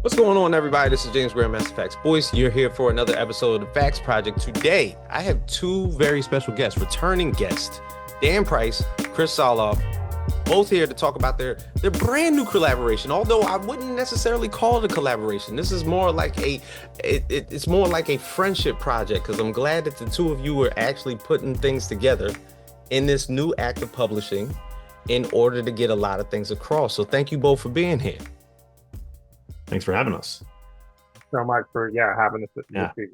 What's going on, everybody? This is James Grandmaster Facts Boyce. You're here for another episode of the Facts Project. Today, I have two very special guests, returning guests, Dan Price, Chris Sahloff, both here to talk about their brand new collaboration. Although I wouldn't necessarily call it a collaboration. This is more like it's more like a friendship project, because I'm glad that the two of you are actually putting things together in this new act of publishing in order to get a lot of things across. So thank you both for being here. Thanks for having us. So much for having us this evening.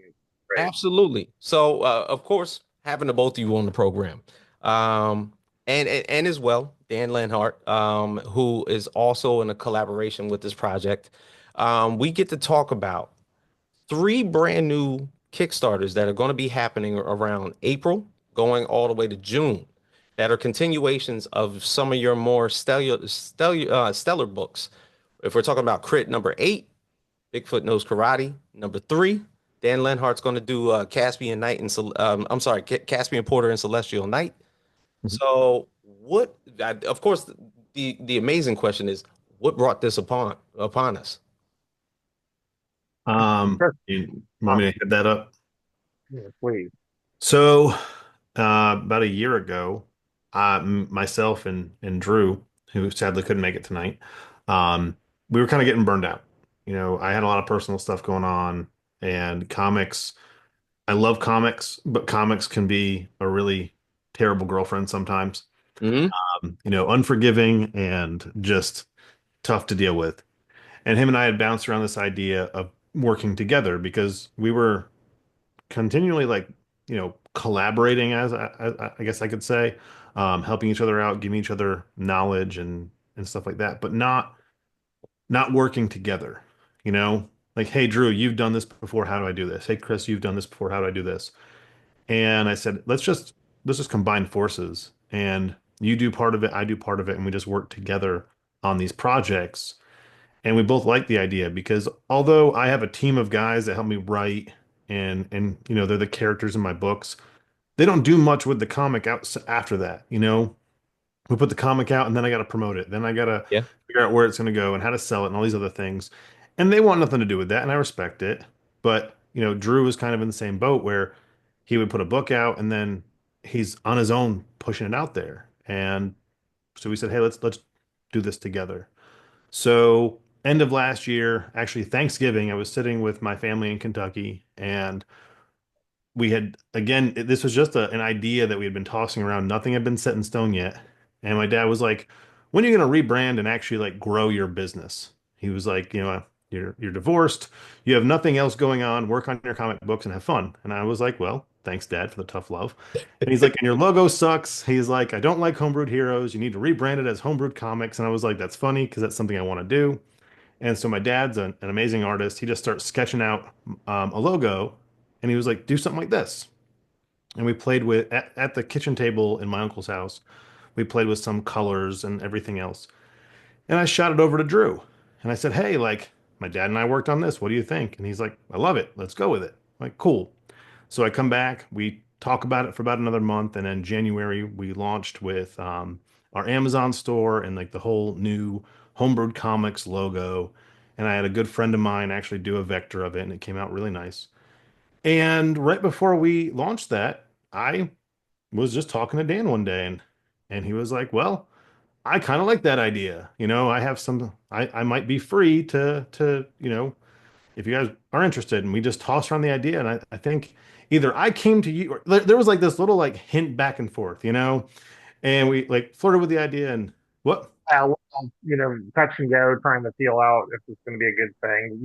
Great. Absolutely. So of course, having the both of you on the program, and as well Dan Lenhart, who is also in a collaboration with this project. We get to talk about three brand new Kickstarters that are going to be happening around April, going all the way to June, that are continuations of some of your more stellar books. If we're talking about Crit number 8, Bigfoot Knows Karate. Number 3, Dan Lenhart's going to do Caspian Night and Caspian Porter and Celestial Night. Mm-hmm. So of course, the amazing question is, what brought this upon us? You want me to hit that up? Yeah, please. So about a year ago, myself and Drew, who sadly couldn't make it tonight, we were kind of getting burned out. I had a lot of personal stuff going on, and comics. I love comics, but comics can be a really terrible girlfriend sometimes. Mm-hmm. Unforgiving and just tough to deal with. And him and I had bounced around this idea of working together because we were continually collaborating, as I guess I could say, helping each other out, giving each other knowledge and stuff like that, but not working together, like, hey, Drew, you've done this before. How do I do this? Hey, Chris, you've done this before. How do I do this? And I said, let's just combine forces, and you do part of it, I do part of it, and we just work together on these projects. And we both like the idea because although I have a team of guys that help me write and they're the characters in my books, they don't do much with the comic out after that. We put the comic out and then I got to promote it. Then I got to figure out where it's going to go and how to sell it and all these other things. And they want nothing to do with that. And I respect it. But, Drew was kind of in the same boat where he would put a book out and then he's on his own pushing it out there. And so we said, hey, let's do this together. So end of last year, actually Thanksgiving, I was sitting with my family in Kentucky, and we had, again, this was just an idea that we had been tossing around. Nothing had been set in stone yet. And my dad was like, when are you going to rebrand and actually grow your business? He was like, you're divorced, you have nothing else going on, work on your comic books and have fun. And I was like, well, thanks, Dad, for the tough love. And he's like, and your logo sucks. He's like, I don't like Homebrewed Heroes. You need to rebrand it as Homebrewed Comics. And I was like, that's funny because that's something I want to do. And so my dad's an amazing artist. He just starts sketching out a logo, and he was like, do something like this. And we played with, at the kitchen table in my uncle's house, we played with some colors and everything else. And I shot it over to Drew. And I said, hey, my dad and I worked on this. What do you think? And he's like, I love it. Let's go with it. I'm like, cool. So I come back, we talk about it for about another month. And in January, we launched with our Amazon store and the whole new HomeBrewed Comics logo. And I had a good friend of mine actually do a vector of it, and it came out really nice. And right before we launched that, I was just talking to Dan one day, and he was like, well, I kind of like that idea. I have I might be free to, if you guys are interested. And we just tossed around the idea. And I think either I came to you, or there was this little hint back and forth, and we flirted with the idea and what? Well, touch and go, trying to feel out if it's going to be a good thing.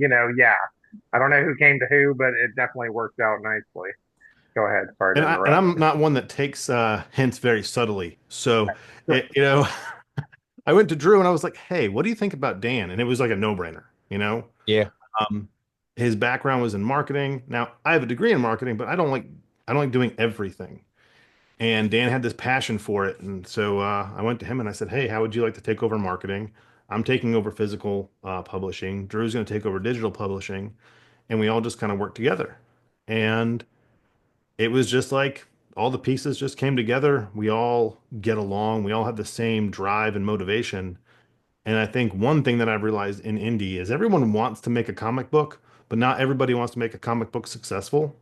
I don't know who came to who, but it definitely worked out nicely. Go ahead. Sorry to interrupt. And I'm not one that takes hints very subtly. So, I went to Drew and I was like, hey, what do you think about Dan? And it was like a no-brainer, Yeah. His background was in marketing. Now, I have a degree in marketing, but I don't like doing everything. And Dan had this passion for it. And so I went to him and I said, hey, how would you like to take over marketing? I'm taking over physical publishing. Drew's going to take over digital publishing. And we all just kind of worked together. And it was just all the pieces just came together. We all get along. We all have the same drive and motivation. And I think one thing that I've realized in indie is everyone wants to make a comic book, but not everybody wants to make a comic book successful.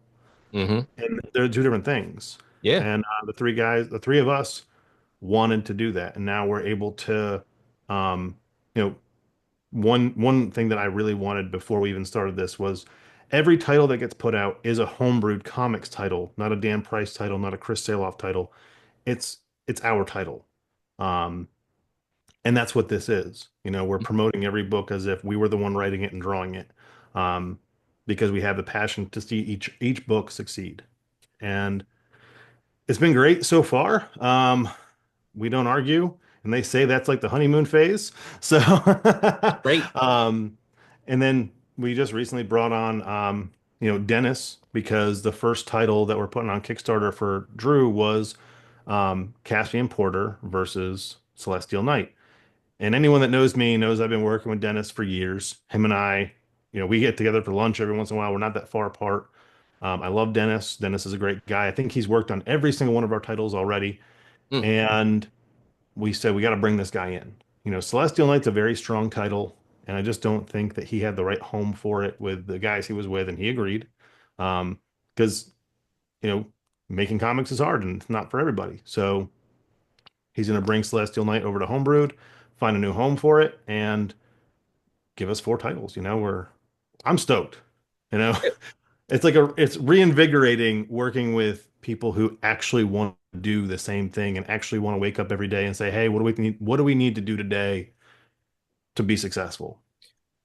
Hmm. And they're two different things. Yeah. And the three of us wanted to do that. And now we're able to, um, you know, one thing that I really wanted before we even started this was every title that gets put out is a homebrewed comics title, not a Dan Price title, not a Chris Sahloff title. It's it's our title. Um, and that's what this is. We're promoting every book as if we were the one writing it and drawing it. Um, because we have the passion to see each book succeed. And it's been great so far. We don't argue, and they say that's like the honeymoon phase. So, Great. um, and then we just recently brought on, Dennis, because the first title that we're putting on Kickstarter for Drew was Caspian Porter versus Celestial Knight. And anyone that knows me knows I've been working with Dennis for years. Him and I, we get together for lunch every once in a while. We're not that far apart. I love Dennis. Dennis is a great guy. I think he's worked on every single one of our titles already. Mm. And we said we got to bring this guy in. Celestial Knight's a very strong title, and I just don't think that he had the right home for it with the guys he was with, and he agreed. Because you know, making comics is hard and it's not for everybody. So he's going to bring Celestial Knight over to Homebrewed, find a new home for it, and give us four titles. I'm stoked. You know, it's reinvigorating working with people who actually want to do the same thing and actually want to wake up every day and say, "Hey, what do we need to do today to be successful?"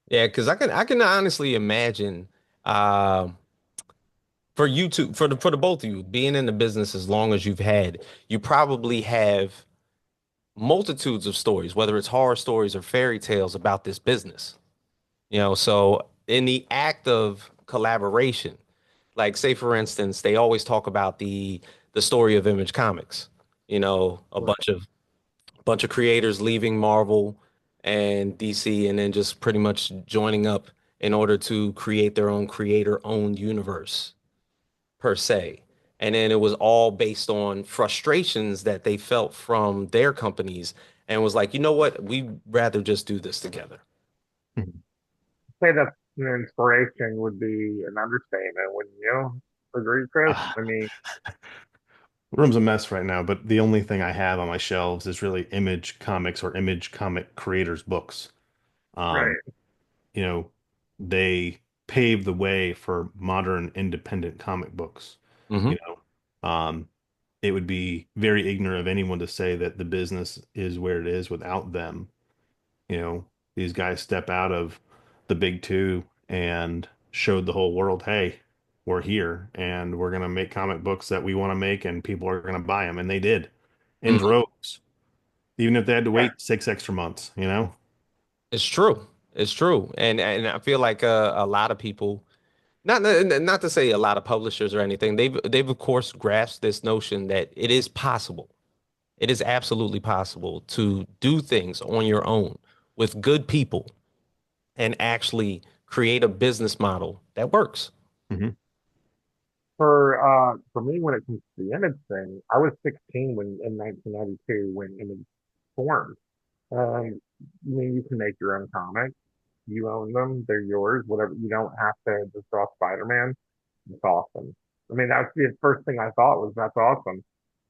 Yeah, because I can honestly imagine um for you two for the both of you being in the business as long as you've had, you probably have multitudes of stories, whether it's horror stories or fairy tales about this business. So in the act of collaboration, like say for instance, they always talk about the story of Image Comics. A Right. bunch of creators leaving Marvel and DC and then just pretty much joining up in order to create their own creator-owned universe per se. And then it was all based on frustrations that they felt from their companies and was like, you know what? We'd rather just do this together. Mhm. Say that an inspiration would be an understatement, wouldn't you? Agree, Chris? I Ah, mean, room's a mess right now, but the only thing I have on my shelves is really Image Comics or Image Comic Creators books. Um, right. you know, they paved the way for modern independent comic books. Hmm. You um, it would be very ignorant of anyone to say that the business is where it is without them. These guys step out of the big two and showed the whole world, hey, we're here and we're going to make comic books that we want to make and people are going to buy them. And they did in droves, even if they had to Yeah. wait 6 extra months. It's true. It's true. And I feel like a lot of people, not to say a lot of publishers or anything, they've of course grasped this notion that it is possible. It is absolutely possible to do things on your own with good people and actually create a business model that works. Hmm. For me, when it comes to the image thing, I was 16 when in 1992 when Image formed. I mean, you can make your own comics. You own them. They're yours. Whatever. You don't have to just draw Spider-Man. It's awesome. I mean, that's the first thing I thought was that's awesome.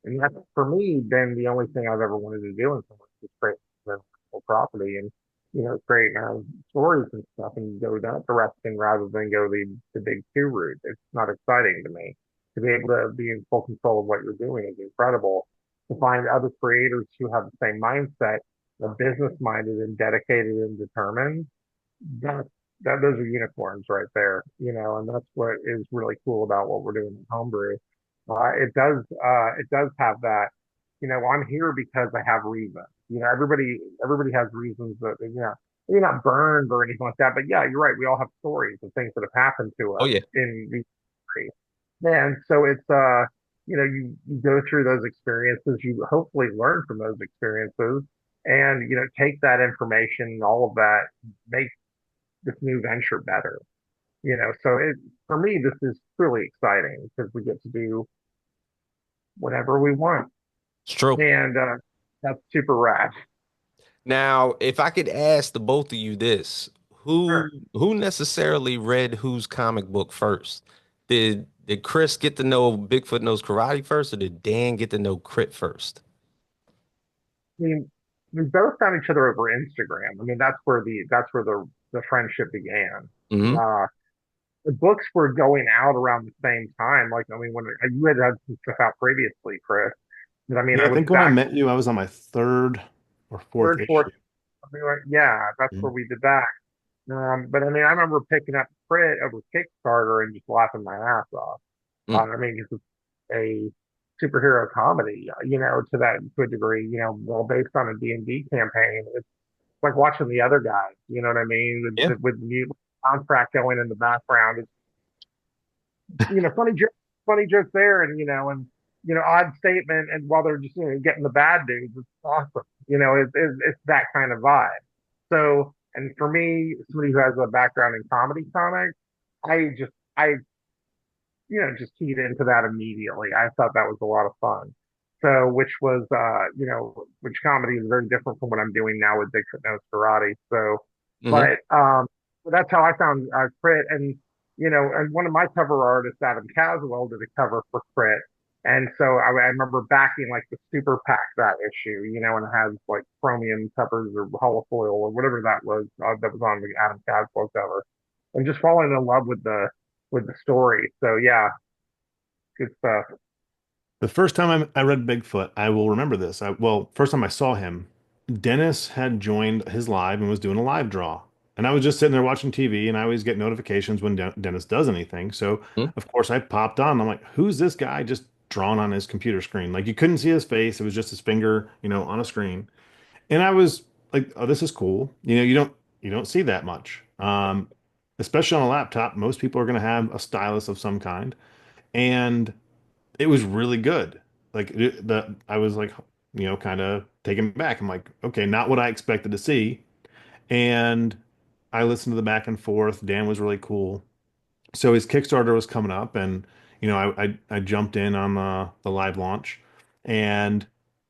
And that's for me been the only thing I've ever wanted to do in someone just create intellectual property and create my own stories and stuff and go that direction rather than go the big two route. It's not exciting to me. To be able to be in full control of what you're doing is incredible. To find other creators who have the same mindset, are business minded and dedicated and determined, that those are unicorns right there, and that's what is really cool about what we're doing in homebrew. It does have that, I'm here because I have reasons. Everybody has reasons that maybe not burned or anything like that, but yeah, you're right. We all have stories of things that have happened to Oh us yeah. in the industry. And so it's you go through those experiences, you hopefully learn from those experiences and take that information and all of that, make this new venture better. So for me, this is truly exciting because we get to do whatever we want, It's true. and that's super rad. Now, if I could ask the both of you this, Sure. who necessarily read whose comic book first? Did Chris get to know Bigfoot Knows Karate first, or did Dan get to know Crit first? I mean, we both found each other over Instagram. I mean, that's where the friendship began. Hmm. Uh, the books were going out around the same time. Like, I mean, when you had some stuff out previously, Chris. But I mean, Yeah, I I was think when I back met you, I was on my third or fourth third, fourth, issue. something like, yeah, that's Mhm. where we did that. But I mean, I remember picking up Crit over Kickstarter and just laughing my ass off. Mm. I mean, it's a superhero comedy, to a degree, well, based on a D&D campaign. It's like watching the other guys, you know what I mean? Yeah. With the soundtrack going in the background. It's, funny jokes there, and odd statement, and while they're just getting the bad dudes, it's awesome. It's that kind of vibe. So, and for me, somebody who has a background in comedy comics, I just keyed into that immediately. I thought that was a lot of fun. So, which comedy is very different from what I'm doing now with Bigfoot Knows Karate. So, Hmm. but that's how I found Crit, and one of my cover artists, Adam Caswell, did a cover for Crit, and so I remember backing like the super pack that issue, and it has like chromium covers or holofoil or whatever that was on the Adam Caswell cover, and just falling in love with the story. So yeah, good stuff. The first time I read Bigfoot, I will remember this. First time I saw him, Dennis had joined his live and was doing a live draw. And I was just sitting there watching TV, and I always get notifications when Dennis does anything. So, of course, I popped on. I'm like, who's this guy just drawn on his computer screen? Like, you couldn't see his face. It was just his finger, on a screen. And I was like, oh, this is cool. You don't see that much. Especially on a laptop, most people are going to have a stylus of some kind. And it was really good. I was like, kind of taken back. I'm like, okay, not what I expected to see. And I listened to the back and forth. Dan was really cool. So his Kickstarter was coming up, and I jumped in on the live launch, and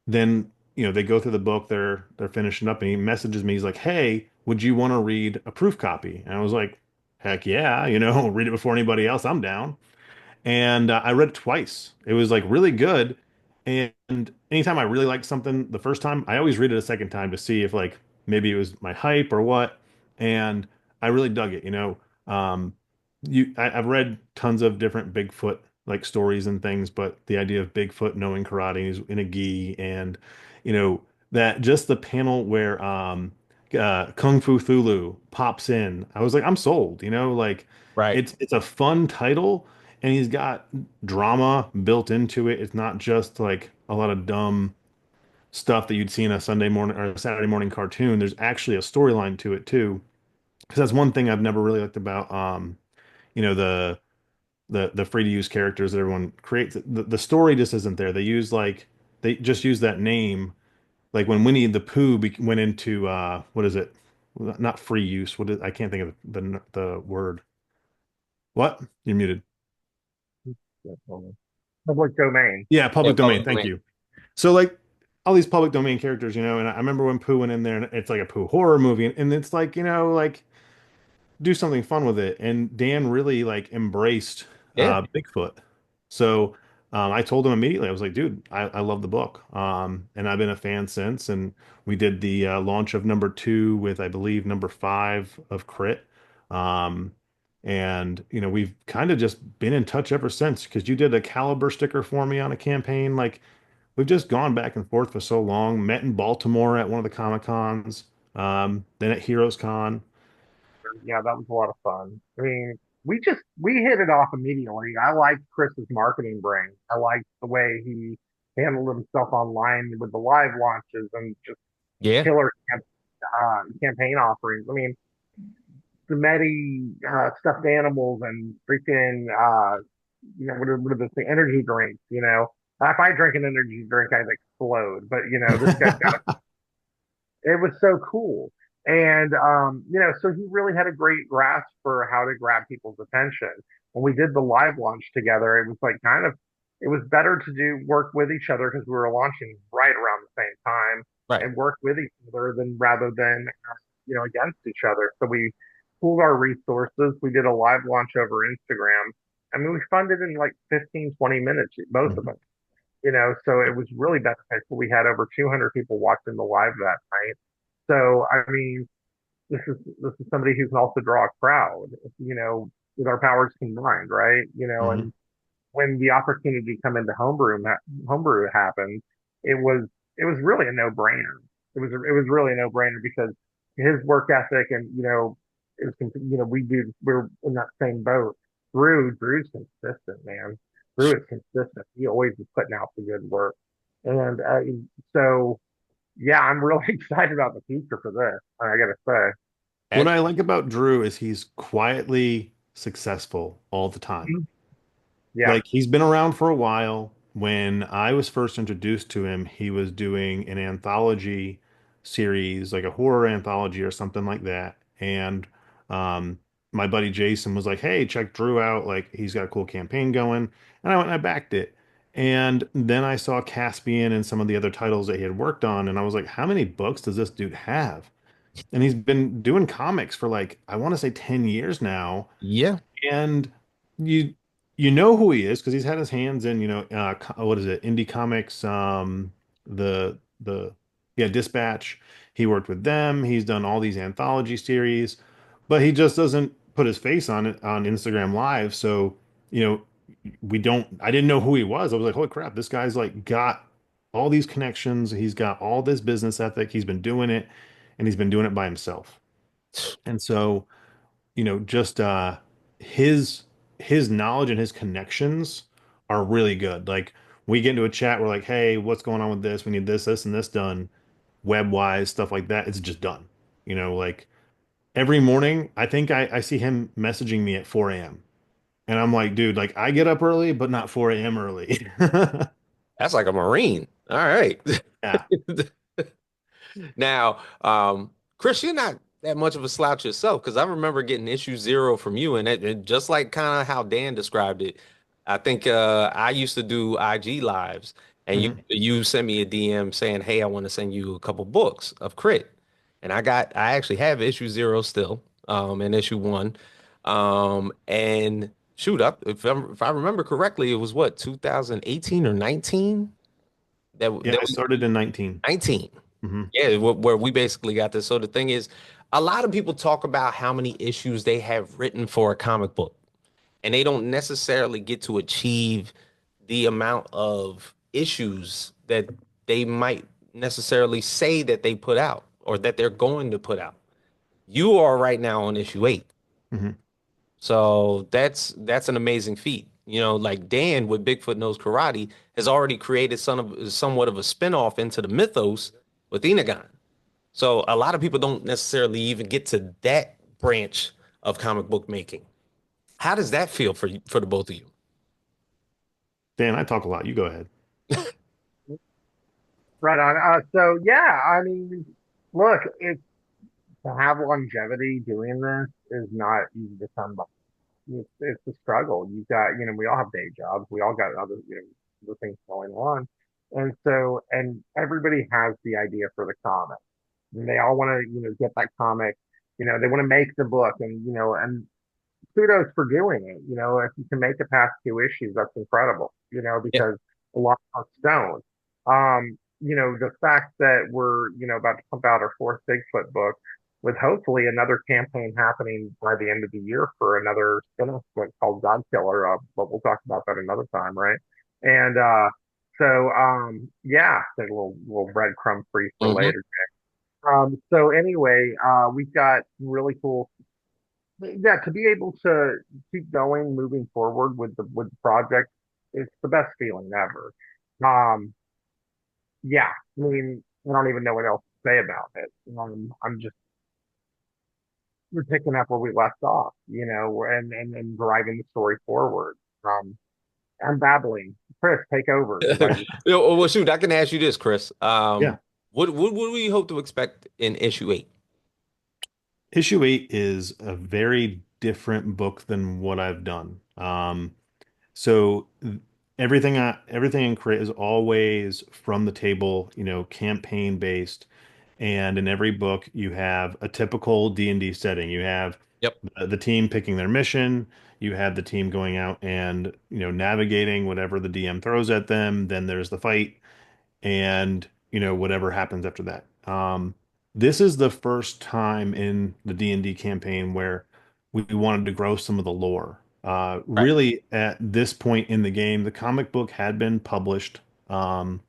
then they go through the book. They're finishing up, and he messages me. He's like, "Hey, would you want to read a proof copy?" And I was like, "Heck yeah, read it before anybody else. I'm down." And I read it twice. It was like really good. And anytime I really like something the first time, I always read it a second time to see if like maybe it was my hype or what. And I really dug it. I've read tons of different Bigfoot like stories and things, but the idea of Bigfoot knowing karate is in a gi, and you know that just the panel where Kung Fu Thulu pops in, I was like, I'm sold. Like Right. it's a fun title, and he's got drama built into it. It's not just like a lot of dumb stuff that you'd see in a Sunday morning or a Saturday morning cartoon. There's actually a storyline to it too. Because that's one thing I've never really liked about you know, the free to use characters that everyone creates. The story just isn't there. They just use that name. Like when Winnie the Pooh went into what is it? Not free use. I can't think of the word. What? You're muted. Public domain. Yeah, Yeah, public domain. public Thank domain. you. So like all these public domain characters, and I remember when Pooh went in there, and it's like a Pooh horror movie, and it's like, like do something fun with it. And Dan really like embraced Yeah. Bigfoot. So I told him immediately, I was like, dude, I love the book. And I've been a fan since. And we did the launch of number 2 with, I believe, number 5 of Crit. Um, and we've kind of just been in touch ever since, because you did a Caliber sticker for me on a campaign. Like we've just gone back and forth for so long. Met in Baltimore at one of the Comic Cons, then at Heroes Con. Yeah, that was a lot of fun. I mean, we hit it off immediately. I liked Chris's marketing brain. I liked the way he handled himself online with the live launches and just Yeah. killer campaign offerings. I mean, the Medi stuffed animals and freaking what are the thing, energy drinks. If I drink an energy drink, I'd explode. But this guy's got it was so cool. And so he really had a great grasp for how to grab people's attention. When we did the live launch together, it was like it was better to do work with each other because we were launching right around the same time. Right. and work with each other than rather than against each other. So we pooled our resources. We did a live launch over Instagram. I mean, we funded in like 15, 20 minutes, both of Mhm. us. So it was really beneficial. We had over 200 people watching the live that night. So I mean, this is somebody who can also draw a crowd, with our powers combined, right? Mhm. And when the opportunity to come into homebrew happened, it was it was really a no brainer. It was really a no brainer because his work ethic and we're in that same boat. Drew's consistent, man. Drew is consistent. He always is putting out the good work, and so yeah, I'm really excited about the future for this. I gotta say. What And I like about Drew is he's quietly successful all the time. Mhm. Yeah. Like he's been around for a while. When I was first introduced to him, he was doing an anthology series, like a horror anthology or something like that. And um, my buddy Jason was like, "Hey, check Drew out. Like he's got a cool campaign going." And I went and I backed it. And then I saw Caspian and some of the other titles that he had worked on, and I was like, "How many books does this dude have?" And he's been doing comics for like I want to say 10 years now, yeah, and you you know who he is because he's had his hands in, what is it, indie comics, the yeah, Dispatch. He worked with them. He's done all these anthology series, but he just doesn't put his face on it on Instagram Live. So, you know, I didn't know who he was. I was like, holy crap, this guy's like got all these connections. He's got all this business ethic. He's been doing it, and he's been doing it by himself. And so, just his his knowledge and his connections are really good. Like we get into a chat, we're like, hey, what's going on with this? We need this, and this done, web wise, stuff like that. It's just done. Like every morning, I think I see him messaging me at 4 a.m. And I'm like, dude, like I get up early, but not 4 a.m. early. that's like a Marine. All right. Yeah. Now, Chris, you're not that much of a slouch yourself because I remember getting issue zero from you, and it just like kind of how Dan described it. I think I used to do IG lives, and you Mhm. you sent me a DM saying, "Hey, I want to send you a couple books of Crit," and I actually have issue zero still, and issue one, and shoot up if I remember correctly, it was what 2018 or 19 Yeah, that I we started in 19. 19. Hmm. Yeah, where we basically got this. So the thing is, a lot of people talk about how many issues they have written for a comic book, and they don't necessarily get to achieve the amount of issues that they might necessarily say that they put out or that they're going to put out. You are right now on issue 8. Hmm. So that's an amazing feat. Like Dan with Bigfoot Knows Karate has already created somewhat of a spinoff into the mythos with Inagon. So a lot of people don't necessarily even get to that branch of comic book making. How does that feel for the both of you? Dan, I talk a lot. You go ahead. Right on. So yeah, I mean, look, to have longevity doing this is not easy to come by. It's a struggle. You've got, we all have day jobs. We all got other things going on. And everybody has the idea for the comic. And they all want to, get that comic. They want to make the book and kudos for doing it. If you can make it past 2 issues, that's incredible, Yeah, because a lot of us don't. The fact that we're, about to pump out our fourth Bigfoot book with hopefully another campaign happening by the end of the year for another spin-off book called God Killer, but we'll talk about that another time, right? And yeah, a little breadcrumb free for hmm later. So anyway, we've got really cool, yeah, to be able to keep going, moving forward with the project, it's the best feeling ever. Um, yeah, I mean, I don't even know what else to say about it. I'm just we're picking up where we left off, and driving the story forward. Um, I'm babbling. Chris, take over. well, shoot, I can ask you this, Chris. Yeah. What would we hope to expect in issue 8? Issue 8 is a very different book than what I've done. So everything in Crit is always from the table, campaign based. And in every book, you have a typical D&D setting. You have Yep. the team picking their mission. You have the team going out and, navigating whatever the DM throws at them. Then there's the fight and, whatever happens after that. This is the first time in the D&D campaign where we wanted to grow some of the lore. Right. Really, at this point in the game, the comic book had been published. Um,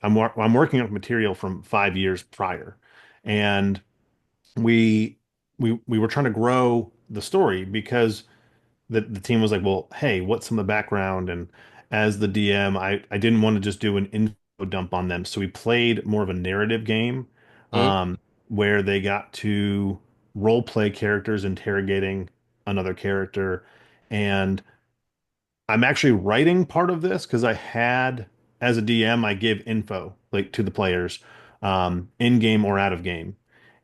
I'm working on material from 5 years prior, and we we were trying to grow the story because the team was like, well, hey, what's some of the background? And as the DM, I didn't want to just do an info dump on them, so we played more of a narrative game, Mhm. um, where they got to role play characters interrogating another character, and I'm actually writing part of this because I had, as a DM, I give info like to the players, in game or out of game.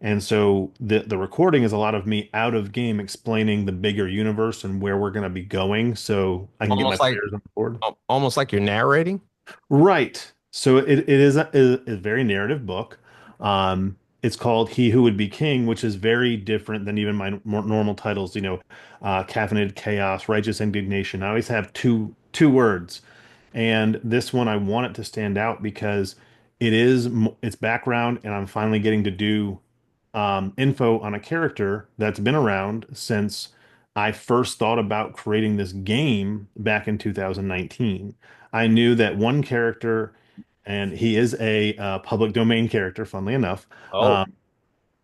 And so the recording is a lot of me out of game explaining the bigger universe and where we're going to be going so I can get my Almost like players on board. almost like you're narrating. Right. So it is a very narrative book. It's called He Who Would Be King, which is very different than even my more normal titles. Caffeinated Chaos, Righteous Indignation. I always have two words, and this one I want it to stand out because its background, and I'm finally getting to do info on a character that's been around since I first thought about creating this game back in 2019. I knew that one character, and he is a public domain character, funnily enough, Oh, um,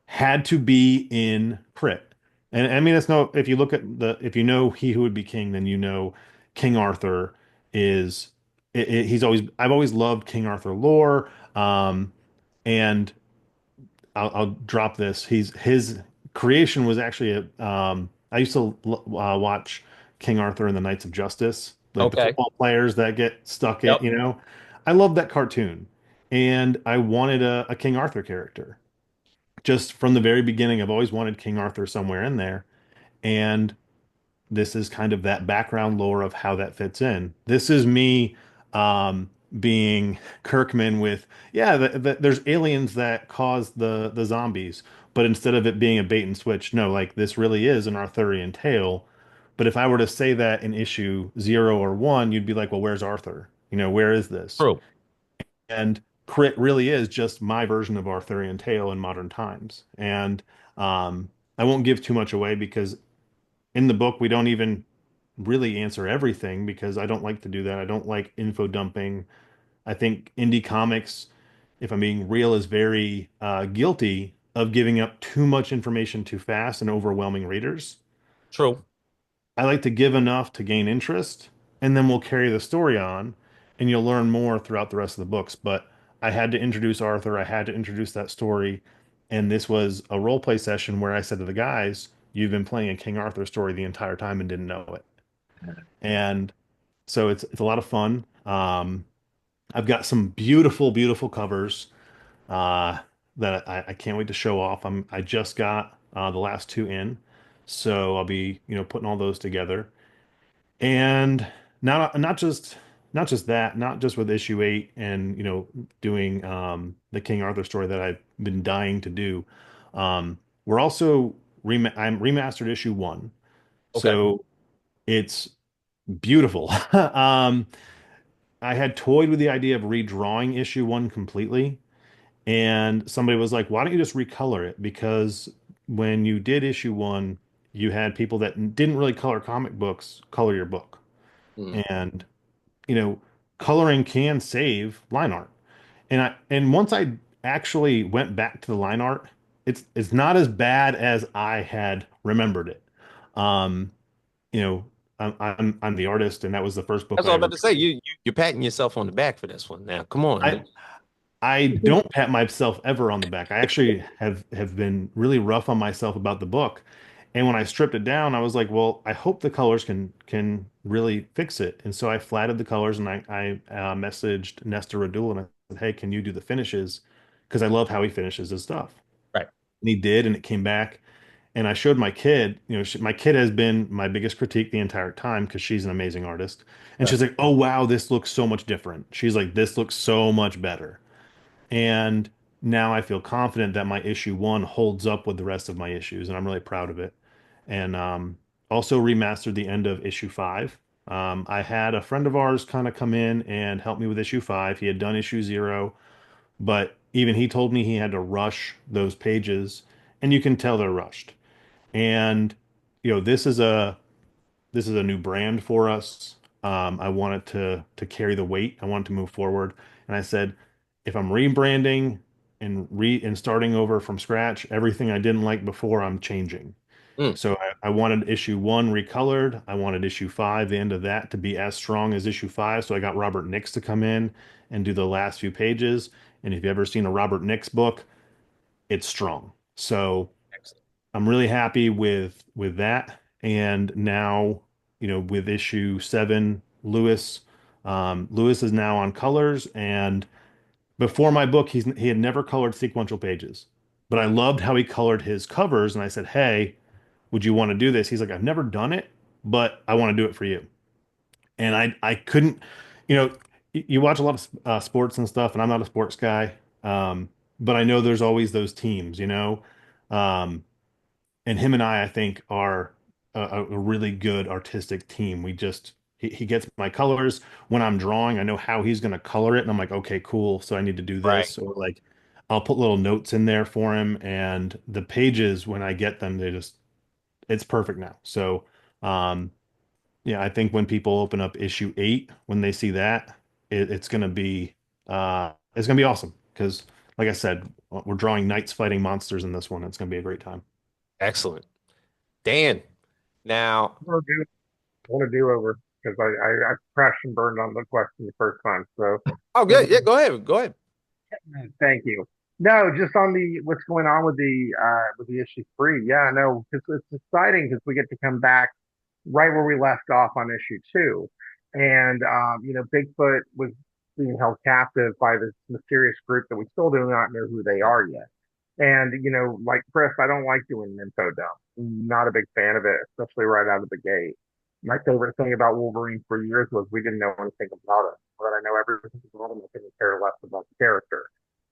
had to be in Crit. And I mean, it's no, if you look at if you know He Who Would Be King, then you know King Arthur is, I've always loved King Arthur lore. And I'll drop this. His creation was actually I used to watch King Arthur and the Knights of Justice, like the okay. football players that get stuck in, Yep. I love that cartoon, and I wanted a King Arthur character. Just from the very beginning, I've always wanted King Arthur somewhere in there, and this is kind of that background lore of how that fits in. This is me being Kirkman with, yeah, there's aliens that cause the zombies, but instead of it being a bait and switch, no, like this really is an Arthurian tale. But if I were to say that in issue 0 or 1, you'd be like, well, where's Arthur? Where is this? True. And Crit really is just my version of Arthurian tale in modern times. And I won't give too much away because in the book, we don't even really answer everything because I don't like to do that. I don't like info dumping. I think indie comics, if I'm being real, is very guilty of giving up too much information too fast and overwhelming readers. True. I like to give enough to gain interest, and then we'll carry the story on, and you'll learn more throughout the rest of the books. But I had to introduce Arthur, I had to introduce that story, and this was a role play session where I said to the guys, "You've been playing a King Arthur story the entire time and didn't know it." And so it's a lot of fun. I've got some beautiful, beautiful covers uh, that I can't wait to show off. I just got the last two in, so I'll be putting all those together. And not just that, not just with issue 8 and doing the King Arthur story that I've been dying to do. We're also I'm remastered issue 1, Okay. so it's beautiful. I had toyed with the idea of redrawing issue 1 completely, and somebody was like, "Why don't you just recolor it?" Because when you did issue 1, you had people that didn't really color comic books color your book. Mm. And you know, coloring can save line art. And once I actually went back to the line art, it's not as bad as I had remembered it. Um, you know, I'm the artist, and that was the first book That's what I I'm ever about to say. made. You're patting yourself on the back for this one. Now, come on. I I don't pat myself ever on the back. I actually have been really rough on myself about the book. And when I stripped it down, I was like, well, I hope the colors can really fix it. And so I flatted the colors, and I messaged Nestor Radul and I said, hey, can you do the finishes? Because I love how he finishes his stuff. Right. And he did, and it came back. And I showed my kid, my kid has been my biggest critique the entire time because she's an amazing artist. And Yeah. she's like, "Oh wow, this looks so much different." She's like, "This looks so much better." And now I feel confident that my issue one holds up with the rest of my issues, and I'm really proud of it. And also remastered the end of issue five. I had a friend of ours kind of come in and help me with issue five. He had done issue zero, but even he told me he had to rush those pages, and you can tell they're rushed. And this is a new brand for us. I want it to carry the weight. I want it to move forward. And I said, if I'm rebranding and starting over from scratch, everything I didn't like before, I'm changing. Mm, So I wanted issue one recolored. I wanted issue five, the end of that, to be as strong as issue five. So I got Robert Nix to come in and do the last few pages. And if you've ever seen a Robert Nix book, it's strong. So excellent. I'm really happy with that. And now, with issue seven, Lewis is now on colors. And before my book, he had never colored sequential pages, but I loved how he colored his covers. And I said, "Hey, would you want to do this?" He's like, "I've never done it, but I want to do it for you." And I couldn't, you know, you watch a lot of sports and stuff, and I'm not a sports guy, but I know there's always those teams. Um, and him and I think, are a really good artistic team. He gets my colors when I'm drawing. I know how he's going to color it, and I'm like, okay, cool. So I need to do Right. this, or like I'll put little notes in there for him, and the pages when I get them, it's perfect now. So, yeah, I think when people open up issue eight, when they see that, it's gonna be awesome because, like I said, we're drawing knights fighting monsters in this one. It's gonna be a great time. Excellent. Dan, now, I want to do over because I crashed and burned on the question the first time. So oh, good. Yeah, go ahead. Go ahead. thank you. No, just on the what's going on with the issue three. Yeah, no, it's exciting because we get to come back right where we left off on issue two, and Bigfoot was being held captive by this mysterious group that we still do not know who they are yet. And like Chris, I don't like doing an info dump. Not a big fan of it, especially right out of the gate. My favorite thing about Wolverine for years was we didn't know anything about him, but I know everything about him. I couldn't care less about the character.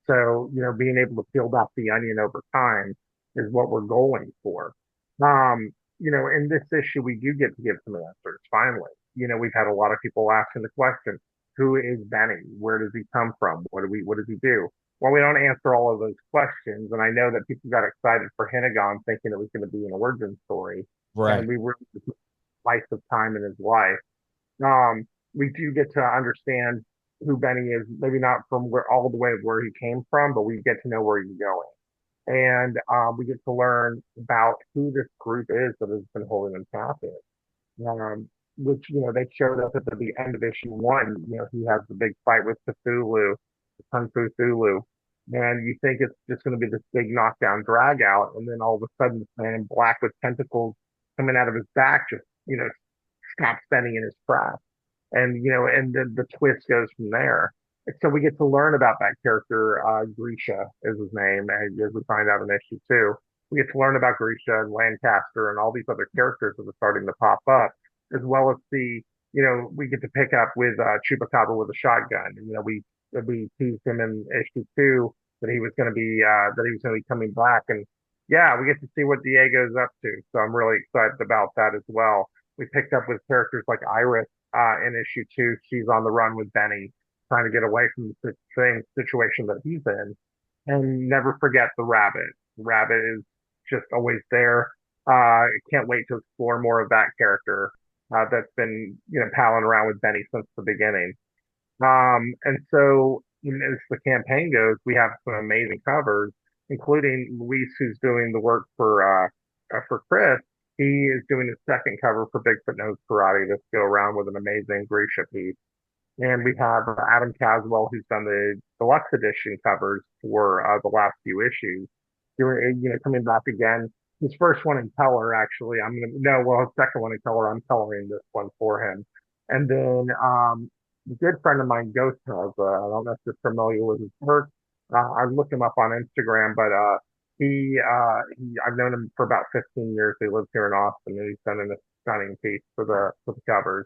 So, being able to peel back the onion over time is what we're going for. In this issue, we do get to give some answers, finally. We've had a lot of people asking the question, who is Benny? Where does he come from? What does he do? Well, we don't answer all of those questions. And I know that people got excited for Hinagon thinking it was going to be an origin story. And Right. we were slice of time in his life. We do get to understand who Benny is, maybe not from where all the way where he came from, but we get to know where he's going. And we get to learn about who this group is that has been holding him captive. Which, they showed up at the end of issue one. He has the big fight with Cthulhu, Kung Fu Thulu. And you think it's just going to be this big knockdown drag out. And then all of a sudden, this man in black with tentacles coming out of his back just, stops Benny in his tracks. And then the twist goes from there. And so we get to learn about that character. Grisha is his name, and as we find out in issue two, we get to learn about Grisha and Lancaster and all these other characters that are starting to pop up, as well as we get to pick up with Chupacabra with a shotgun. And, we teased him in issue two that he was going to be coming back, and yeah, we get to see what Diego's up to. So I'm really excited about that as well. We picked up with characters like Iris in issue two. She's on the run with Benny, trying to get away from the same situation that he's in. And never forget the rabbit. Rabbit is just always there. I can't wait to explore more of that character that's been, palling around with Benny since the beginning. And so, as the campaign goes, we have some amazing covers, including Luis, who's doing the work for Chris. He is doing his second cover for Bigfoot Knows Karate this go around with an amazing Grisha piece. And we have Adam Caswell, who's done the deluxe edition covers for the last few issues. Coming back again. His first one in color, actually. His second one in color. I'm coloring this one for him. And then a good friend of mine, Ghost Hub. I don't know if you're familiar with his work. I looked him up on Instagram, but I've known him for about 15 years. He lives here in Austin, and he's done a stunning piece for the covers.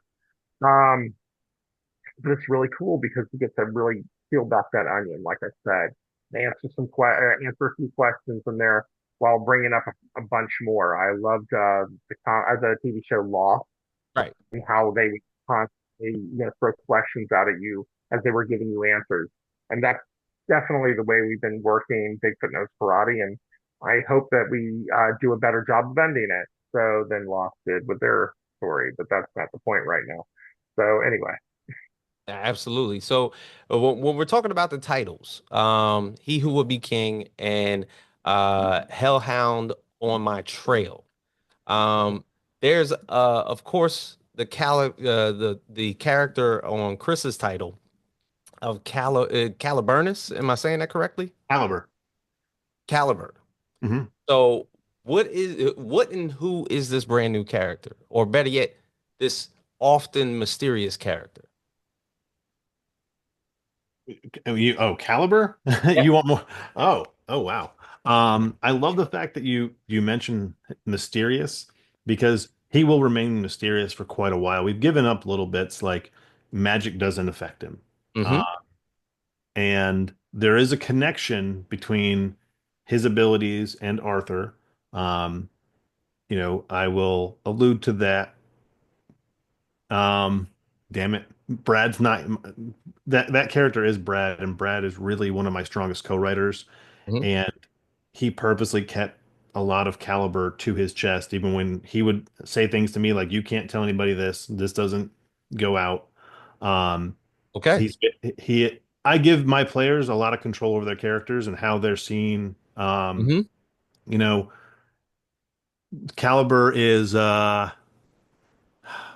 Um, but it's really cool because he gets to really peel back that onion, like I said, answer a few questions in there while bringing up a bunch more. I loved as a TV show Lost Right. and how they would constantly throw questions out at you as they were giving you answers, and that's definitely the way we've been working Bigfoot Knows Karate, and I hope that we do a better job of ending it so than Lost did with their story, but that's not the point right now. So anyway. Absolutely. So when we're talking about the titles, He Who Would Be King and Hellhound on My Trail. There's of course the character on Chris's title of Caliburnus. Am I saying that correctly? Caliber. Caliber. Hmm. So what and who is this brand new character? Or better yet, this often mysterious character? Caliber? Yeah. You want more? Oh, wow. I love the fact that you mentioned mysterious because he will remain mysterious for quite a while. We've given up little bits like magic doesn't affect him. Uh, Hmm. and there is a connection between his abilities and Arthur. Um, I will allude to that. Um, Damn it. Brad's not that character is Brad, and Brad is really one of my strongest co-writers, Hmm. and he purposely kept a lot of caliber to his chest, even when he would say things to me like, "You can't tell anybody this. This doesn't go out." Um, Okay. he's he. I give my players a lot of control over their characters and how they're seen. Hmm. You know, Caliber is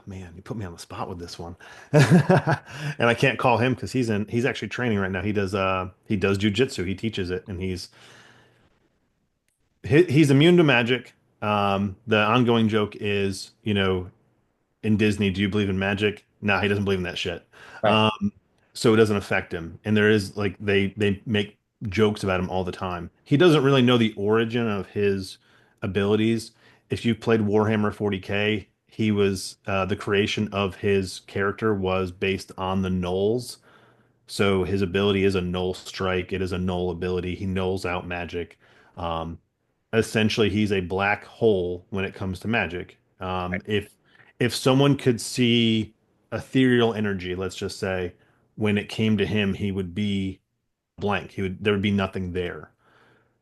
man, you put me on the spot with this one. And I can't call him because he's actually training right now. He does jujitsu. He teaches it and he's immune to magic. The ongoing joke is, in Disney, do you believe in magic? No, he doesn't believe in that shit. Right. So it doesn't affect him. And there is like they make jokes about him all the time. He doesn't really know the origin of his abilities. If you've played Warhammer 40K, he was the creation of his character was based on the Knolls. So his ability is a Knoll strike. It is a Knoll ability. He knolls out magic. Um, Essentially, he's a black hole when it comes to magic. If someone could see ethereal energy, let's just say, when it came to him, he would be blank. There would be nothing there.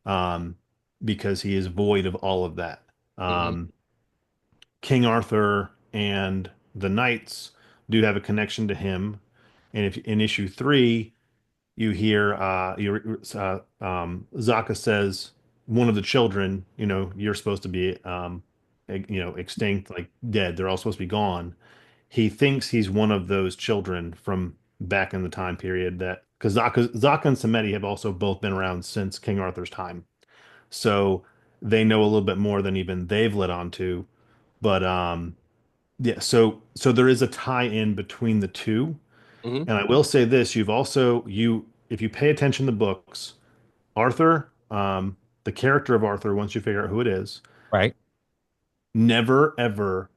Um, because he is void of all of that. Hmm. Um, King Arthur and the knights do have a connection to him. And if in issue 3, you hear Zaka says one of the children, you're supposed to be extinct, like dead. They're all supposed to be gone. He thinks he's one of those children from back in the time period that because Zaka and Samedi have also both been around since King Arthur's time. So they know a little bit more than even they've let on to. But yeah, so there is a tie-in between the two. Hmm. And I will say this, if you pay attention to books, Arthur, the character of Arthur, once you figure out who it is, Right. never ever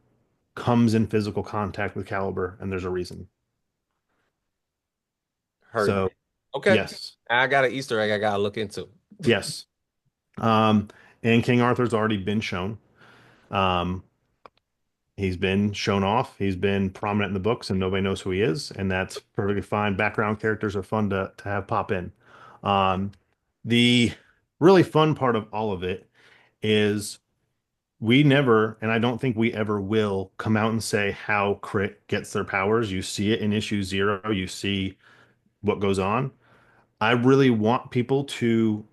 comes in physical contact with Caliber, and there's a reason. Heard So that. Okay. yes, I got an Easter egg I gotta look into. yes. Um, and King Arthur's already been shown. Um, he's been shown off. He's been prominent in the books, and nobody knows who he is, and that's perfectly fine. Background characters are fun to have pop in. Um, the really fun part of all of it is we never, and I don't think we ever will, come out and say how Crit gets their powers. You see it in issue 0, you see what goes on. I really want people to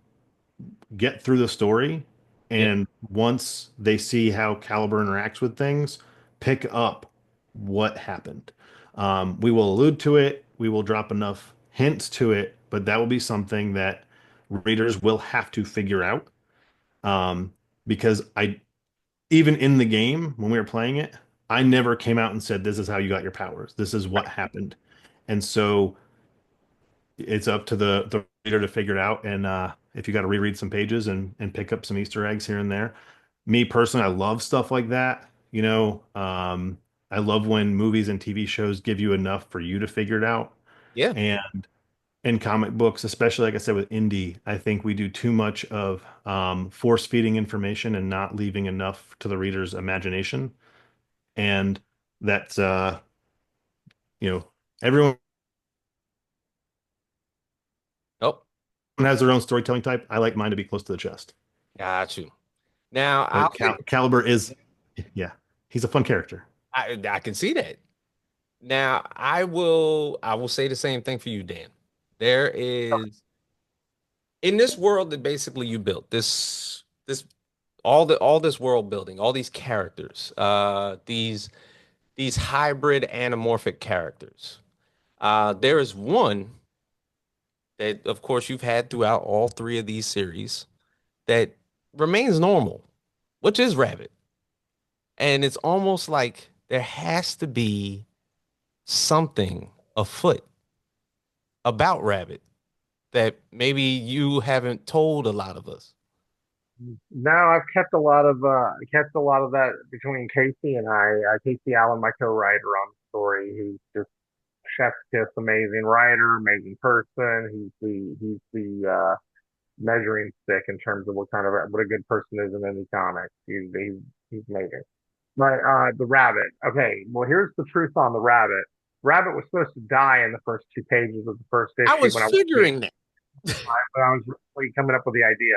get through the story, Yeah. and once they see how Caliber interacts with things, pick up what happened. We will allude to it, we will drop enough hints to it, but that will be something that readers will have to figure out. Because even in the game when we were playing it, I never came out and said, "This is how you got your powers. This is what happened." And so it's up to the reader to figure it out. And if you got to reread some pages and pick up some Easter eggs here and there. Me personally, I love stuff like that. I love when movies and TV shows give you enough for you to figure it out. Yeah. And in comic books, especially like I said with indie, I think we do too much of force feeding information and not leaving enough to the reader's imagination. And that's everyone Oh, has their own storytelling type. I like mine to be close to the chest. got you. Now, But Caliber is, yeah, he's a fun character. I can see that. Now, I will say the same thing for you, Dan. There is in this world that basically you built this all this world building, all these characters, these hybrid anamorphic characters. There is one that, of course, you've had throughout all three of these series that remains normal, which is Rabbit. And it's almost like there has to be something afoot about Rabbit that maybe you haven't told a lot of us. No, I've kept a lot of that between Casey and I. Casey Allen, my co-writer on the story, who's just chef's kiss, amazing writer, amazing person. He's the measuring stick in terms of what a good person is in any comics. He's amazing. But the rabbit. Okay, well here's the truth on the rabbit. Rabbit was supposed to die in the first two pages of the first I issue was figuring that. when I was really coming up with the idea.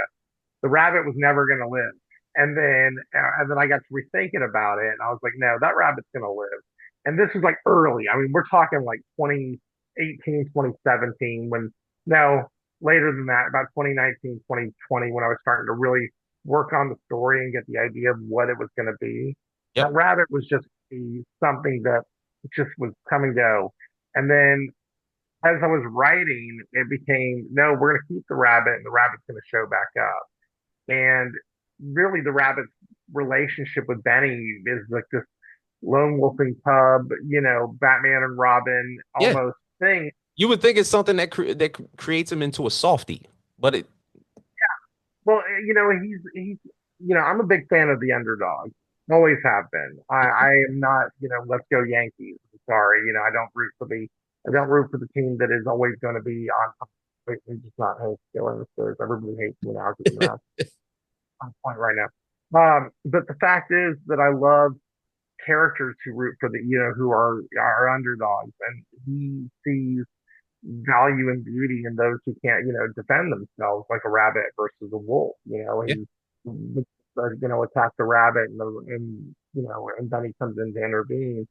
The rabbit was never going to live. And then I got to rethinking about it, and I was like, no, that rabbit's going to live. And this was like early. I mean, we're talking like 2018, 2017. When no later than that, about 2019, 2020, when I was starting to really work on the story and get the idea of what it was going to be. That Yep. rabbit was just something that just was come and go. And then as I was writing, it became no, we're going to keep the rabbit, and the rabbit's going to show back up. And really, the rabbit's relationship with Benny is like this lone wolfing pub, Batman and Robin Yeah. almost thing. You would think it's something that creates him into a softie, but it. Well, I'm a big fan of the underdog. Always have been. I am not, let's go Yankees. I'm sorry, I don't root for the team that is always going to be on. Wait, I'm just not. Hey, still in the Spurs. Everybody hates me now because I'm on point right now. But the fact is that I love characters who root for who are underdogs, and he sees value and beauty in those who can't, defend themselves, like a rabbit versus a wolf. Yeah. He, attack the rabbit, and then he comes in to intervene.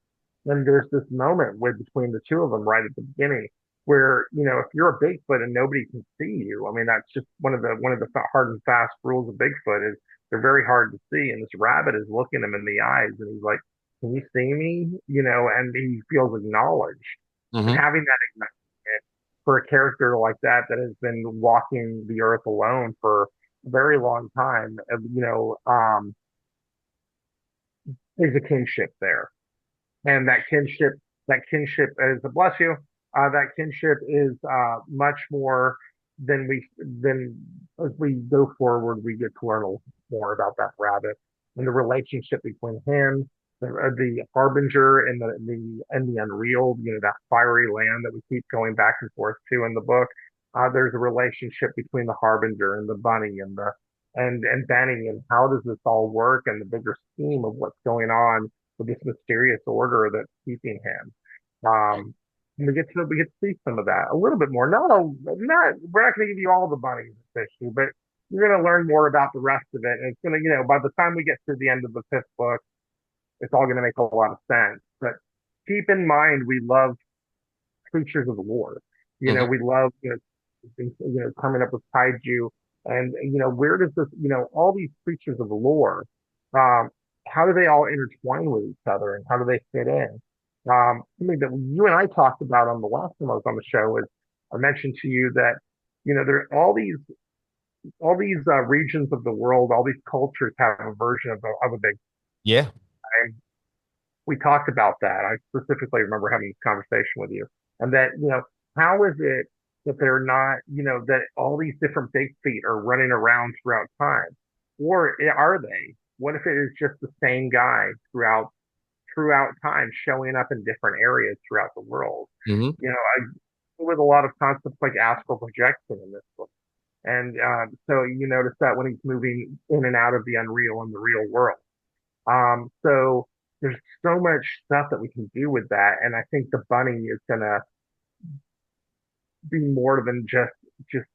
And there's this moment with between the two of them right at the beginning where if you're a Bigfoot and nobody can see you, I mean that's just one of the hard and fast rules of Bigfoot is they're very hard to see. And this rabbit is looking him in the eyes, and he's like, "Can you see me?" And he feels acknowledged. And Hmm. having that acknowledgement for a character like that has been walking the earth alone for a very long time, there's a kinship there, and that kinship is a bless you. That kinship is much more than as we go forward, we get to learn a little more about that rabbit and the relationship between him, the harbinger, and the unreal, that fiery land that we keep going back and forth to in the book. There's a relationship between the harbinger and the bunny and Benny, and how does this all work, and the bigger scheme of what's going on with this mysterious order that's keeping him. Um, and we get to see some of that a little bit more. Not we're not going to give you all the bunnies this issue, but you're going to learn more about the rest of it. And it's going to, by the time we get to the end of the fifth book, it's all going to make a lot of sense. But keep in mind, we love creatures of the war. Hmm. We love, coming up with kaiju, and where does this, all these creatures of the lore, um, how do they all intertwine with each other, and how do they fit in? Something that you and I talked about on the last time I was on the show is I mentioned to you that there are all these regions of the world, all these cultures have a version of a big Yeah. time. We talked about that. I specifically remember having this conversation with you, and that how is it? that they're not, that all these different big feet are running around throughout time? Or are they? What if it is just the same guy throughout time, showing up in different areas throughout the world? Hmm. I with a lot of concepts like astral projection in this book. And so you notice that when he's moving in and out of the unreal and the real world. So there's so much stuff that we can do with that. And I think the bunny is going to be more than just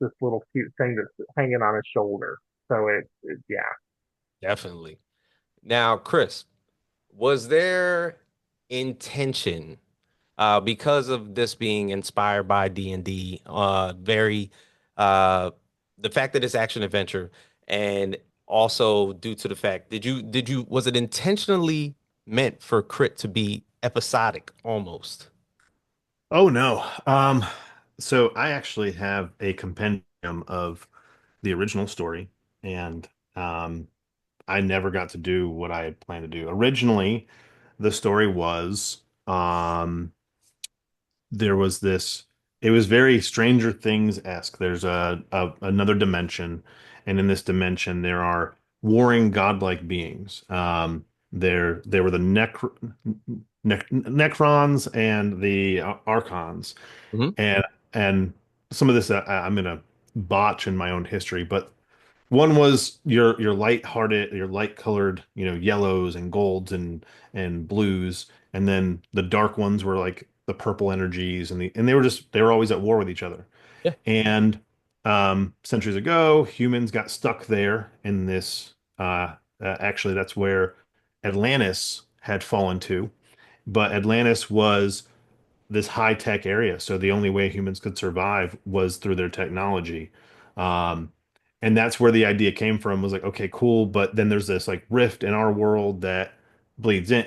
this little cute thing that's hanging on his shoulder. So yeah. Definitely. Now, Chris, was there intention because of this being inspired by D&D, very uh the fact that it's action adventure, and also due to the fact, did you was it intentionally meant for Crit to be episodic almost? Oh no. So I actually have a compendium of the original story, and um, I never got to do what I had planned to do. Originally, the story was there was this, it was very Stranger Things-esque. There's a another dimension, and in this dimension there are warring godlike beings. There were the Necrons and the Archons, Hmm. and and some of this I'm gonna botch in my own history, but one was your light-hearted, your light-colored, yellows and golds and blues, and then the dark ones were like the purple energies, and they were always at war with each other. Yeah. And centuries ago, humans got stuck there in this. Actually, that's where Atlantis had fallen to, but Atlantis was this high tech area. So the only way humans could survive was through their technology. Um, and that's where the idea came from, was like, okay, cool. But then there's this like rift in our world that bleeds in.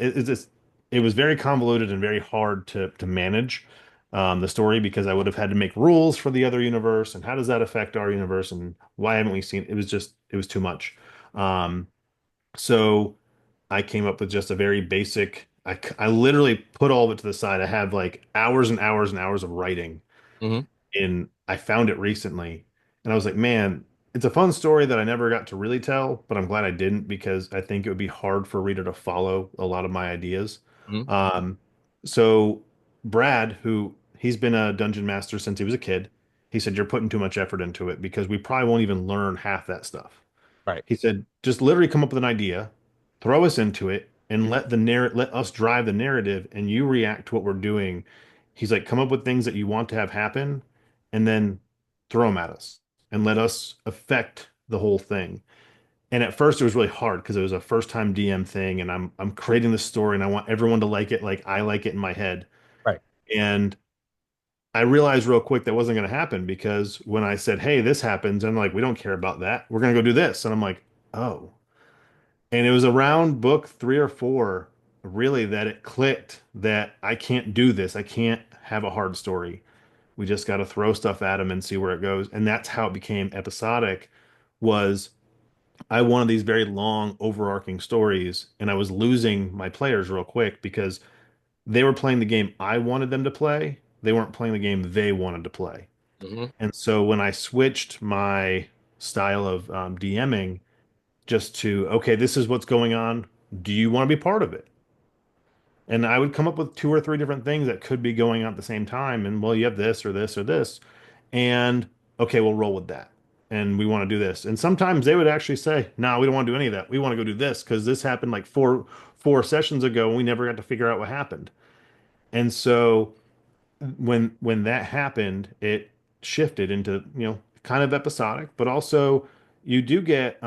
It was very convoluted and very hard to manage the story, because I would have had to make rules for the other universe. And how does that affect our universe? And why haven't we seen it? It was too much. Um, so I came up with just a very basic. I literally put all of it to the side. I have like hours and hours and hours of writing, Hmm. and I found it recently, and I was like, man, it's a fun story that I never got to really tell, but I'm glad I didn't, because I think it would be hard for a reader to follow a lot of my ideas. Hmm. Um, so Brad, who he's been a dungeon master since he was a kid, he said, you're putting too much effort into it because we probably won't even learn half that stuff. Right. He said, just literally come up with an idea, throw us into it, and let us drive the narrative, and you react to what we're doing. He's like, come up with things that you want to have happen, and then throw them at us, and let us affect the whole thing. And at first, it was really hard because it was a first time DM thing, and I'm creating this story, and I want everyone to like it like I like it in my head. Right. And I realized real quick that wasn't going to happen, because when I said, "Hey, this happens," and like, "We don't care about that. We're going to go do this," and I'm like, "Oh." And it was around book 3 or 4, really, that it clicked that I can't do this. I can't have a hard story. We just got to throw stuff at them and see where it goes. And that's how it became episodic. Was I wanted these very long, overarching stories, and I was losing my players real quick because they were playing the game I wanted them to play. They weren't playing the game they wanted to play. Hmm. And so when I switched my style of DMing, just to, okay, this is what's going on. Do you want to be part of it? And I would come up with 2 or 3 different things that could be going on at the same time. And well, you have this or this or this. And okay, we'll roll with that. And we want to do this. And sometimes they would actually say, no, we don't want to do any of that. We want to go do this because this happened like four sessions ago and we never got to figure out what happened. And so when that happened, it shifted into, kind of episodic, but also you do get,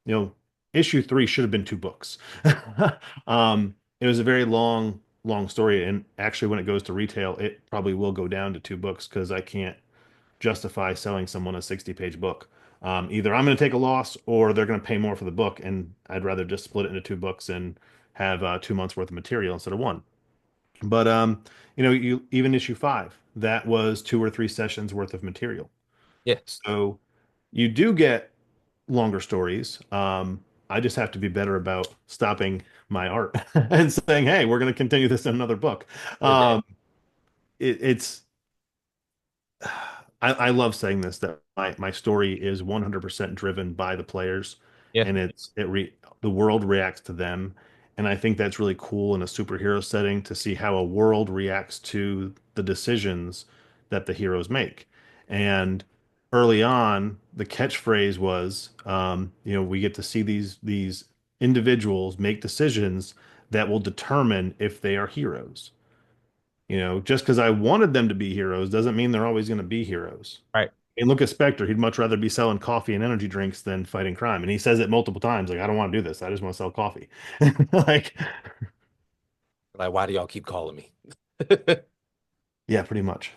you know, issue 3 should have been 2 books. It was a very long story, and actually, when it goes to retail, it probably will go down to 2 books because I can't justify selling someone a 60-page book. Either I'm going to take a loss, or they're going to pay more for the book, and I'd rather just split it into 2 books and have 2 months worth of material instead of one. But you even issue 5, that was 2 or 3 sessions worth of material. Yeah. So you do get longer stories. I just have to be better about stopping my art and saying, "Hey, we're going to continue this in another book." Yeah. Um, it's I love saying this, that my story is 100% driven by the players, Yeah. and the world reacts to them. And I think that's really cool in a superhero setting to see how a world reacts to the decisions that the heroes make. And early on, the catchphrase was, we get to see these individuals make decisions that will determine if they are heroes. Just because I wanted them to be heroes doesn't mean they're always going to be heroes. Right. And look at Spectre. He'd much rather be selling coffee and energy drinks than fighting crime. And he says it multiple times, like, I don't want to do this. I just want to sell coffee. Like, Like, why do y'all keep calling me? yeah, pretty much.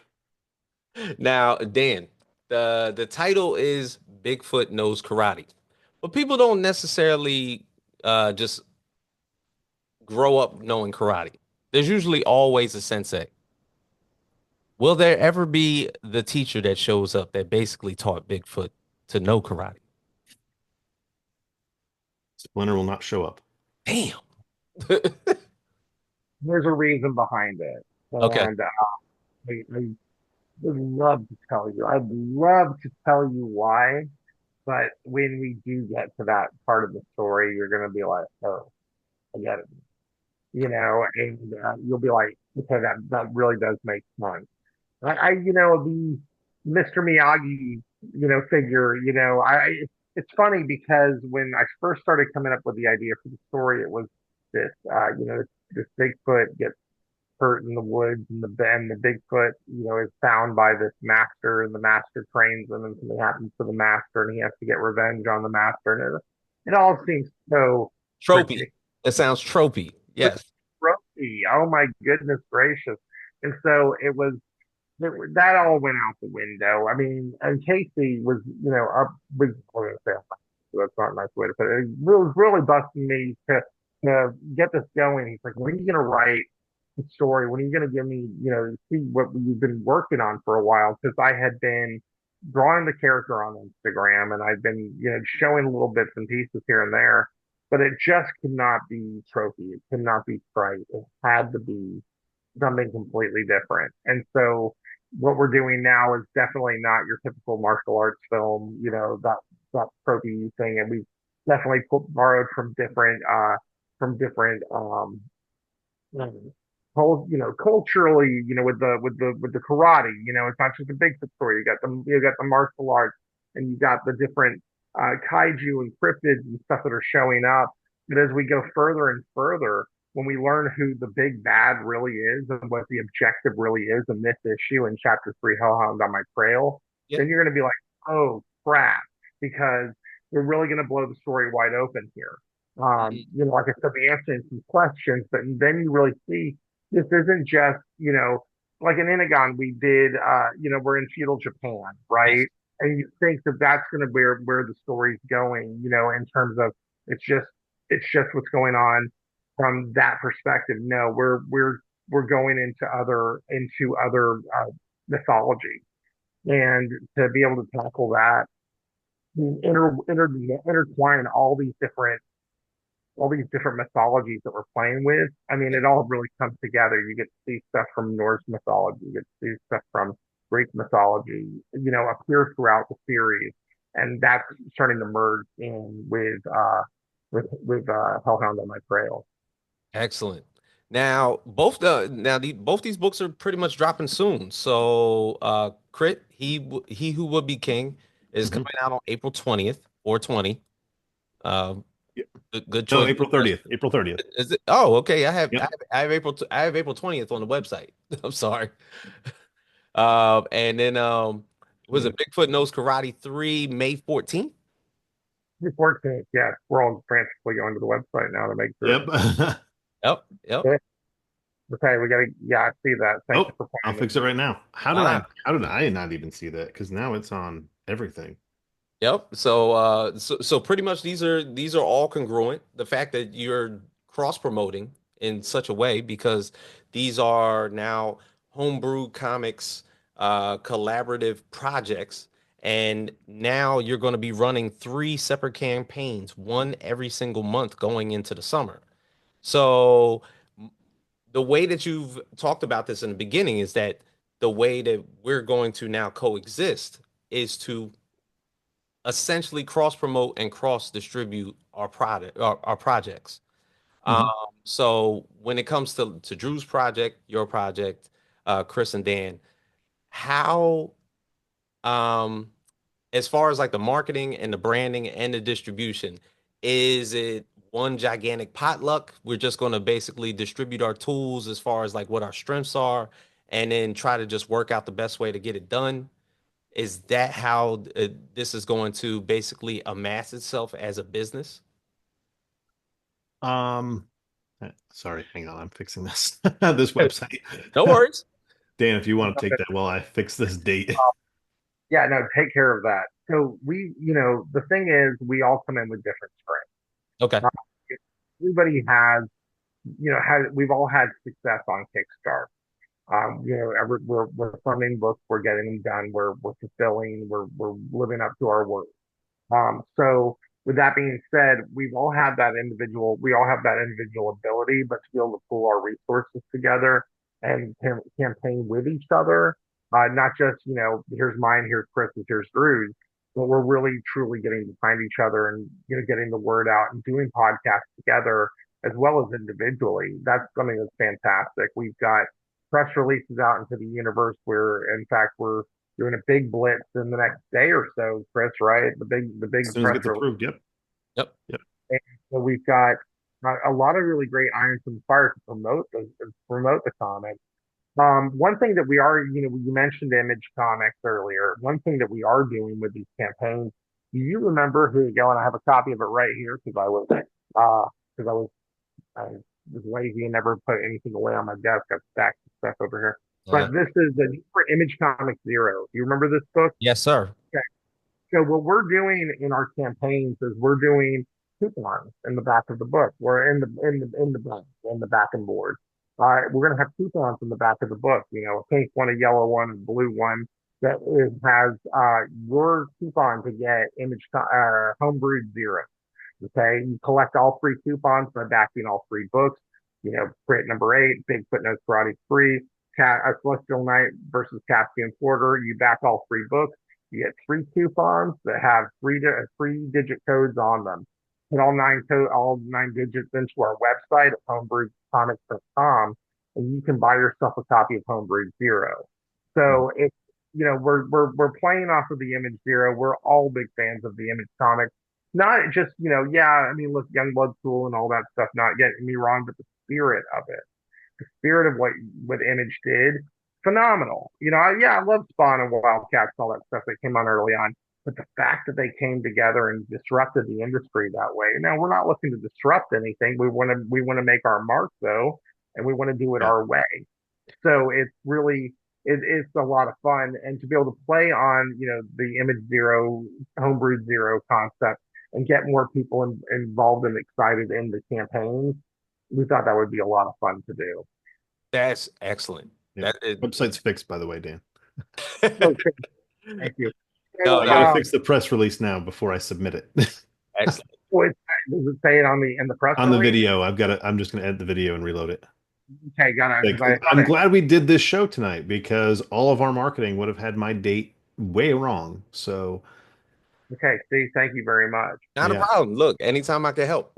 Now, Dan, the title is Bigfoot Knows Karate, but people don't necessarily just grow up knowing karate. There's usually always a sensei. Will there ever be the teacher that shows up that basically taught Bigfoot to know karate? Splinter will not show up. Damn. There's a reason behind it, Okay. and I would love to tell you. I'd love to tell you why, but when we do get to that part of the story, you're going to be like, oh, I get it, and you'll be like, okay, that really does make sense. The Mr. Miyagi, figure, it's funny because when I first started coming up with the idea for the story, it was this, this Bigfoot gets hurt in the woods, and the Bigfoot, is found by this master, and the master trains him, and something happens to the master, and he has to get revenge on the master, and it all seems so Tropey. ridiculous. It sounds tropey. Yes. Oh my goodness gracious! And so that all went out the window. I mean, and Casey was, that's not a nice way to put it. It was really busting me to get this going. He's like, when are you going to write the story? When are you going to give me, see what you've been working on for a while? Because I had been drawing the character on Instagram, and I've been, showing little bits and pieces here and there, but it just could not be trophy. It could not be trite. It had to be something completely different. And so what we're doing now is definitely not your typical martial arts film, that tropey thing. And we've definitely borrowed from different, culturally, with the karate, it's not just a Bigfoot story. You got the martial arts, and you got the different kaiju and cryptids and stuff that are showing up. But as we go further and further, when we learn who the big bad really is and what the objective really is in this issue in chapter 3, Hellhound on My Trail, Yep. then you're going to be like, oh crap, because we're really going to blow the story wide open here. Like I said, we answering some questions, but then you really see this isn't just, like in Inagon, we did, we're in feudal Japan, Yes. right? And you think that that's going to be where the story's going, in terms of it's just what's going on from that perspective. No, we're going into other mythology, and to be able to tackle that, intertwine all these different mythologies that we're playing with. I mean, it all really comes together. You get to see stuff from Norse mythology, you get to see stuff from Greek mythology, appear throughout the series, and that's starting to merge in with Hellhound on My Trail. Excellent. Now, both these books are pretty much dropping soon. So, Crit, he who would be king is Mhm. coming out on April 20th or 20. Um, Yeah. good No, choice. April 30th. April 30th. Is it? Oh, okay. Yep. I have April 20th on the website. I'm sorry. And then was it Bigfoot Knows Karate 3 May 14th? The 14th, yes, we're all frantically going to the website now to make sure. Yep. Yep. Yep. Yeah. Okay, yeah, I see that. Thank Oh, you for I'll pointing fix it right now. How did Ah, I not even see that? Because now it's on everything. yep. So pretty much these are all congruent. The fact that you're cross promoting in such a way because these are now HomeBrewed Comics collaborative projects, and now you're going to be running three separate campaigns, one every single month going into the summer. So the way that you've talked about this in the beginning is that the way that we're going to now coexist is to essentially cross promote and cross distribute our product, our projects. Um, Mhm. so when it comes to Drew's project, your project, Chris and Dan, how um as far as like the marketing and the branding and the distribution, is it one gigantic potluck? We're just going to basically distribute our tools as far as like what our strengths are, and then try to just work out the best way to get it done. Is that how this is going to basically amass itself as a business? Um, Sorry, hang on, I'm fixing this this website. No worries. Dan, if you want to take that while I fix this date. Yeah, no, take care of that. So the thing is, we all come in with different strengths. Okay. Uh, Everybody has, we've all had success on Kickstarter. We're funding books, we're getting them done, we're fulfilling, we're living up to our word. So with that being said, we all have that individual ability, but to be able to pull our resources together and campaign with each other, not just, here's mine, here's Chris's, here's Drew's, but we're really truly getting to find each other and, getting the word out and doing podcasts together as well as individually. That's something that's fantastic. We've got press releases out into the universe where, in fact, we're doing a big blitz in the next day or so, Chris, right? The big As soon as it press gets release. approved, yep. Yep. Yep. And so we've got a lot of really great irons in the fire to promote the comic. One thing that we are, you mentioned Image Comics earlier. One thing that we are doing with these campaigns, do you remember? Here you go, and I have a copy of it right here because I was lazy and never put anything away on my desk. I've stacked stuff over here. Uh, But this is the for Image Comics Zero. Do you remember this book? yes, sir. Okay. So what we're doing in our campaigns is we're doing coupons in the back of the book. We're in the back and board. We're going to have coupons in the back of the book. A pink one, a yellow one, a blue one has your coupon to get Homebrewed Zero. Okay, you collect all three coupons by backing all three books. Crate number 8, Bigfoot Knows Karate 3, Celestial Knight versus Caspian Porter. You back all three books. You get three coupons that have three digit codes on them. Put all nine digits into our website at homebrewedcomics.com, and you can buy yourself a copy of Homebrewed Zero. So it's we're playing off of the Image Zero. We're all big fans of the Image comics. Not just, yeah, I mean, look, Youngblood's cool and all that stuff, not getting me wrong, but the spirit of it, the spirit of what Image did, phenomenal. I love Spawn and Wildcats and all that stuff that came on early on, but the fact that they came together and disrupted the industry that way. Now, we're not looking to disrupt anything. We want to make our mark though, and we want to do it Yeah. our way. So it's a lot of fun, and to be able to play on the Image Zero, Homebrewed Zero concept and get more people involved and excited in the campaigns, we thought that would be a lot of fun to do. That's excellent. Yeah. That is, Website's fixed, by the way, Dan. Okay, thank you. no, So, I gotta no, fix the press release now before I submit it. excellent. does it say it in the press On the release? video, I'm just gonna edit the video and reload it. Okay, got it. Like, Because I I'm thought glad we did this show tonight because all of our marketing would have had my date way wrong. So okay, Steve, thank you very much. Not a yeah. problem. Look, anytime I can help.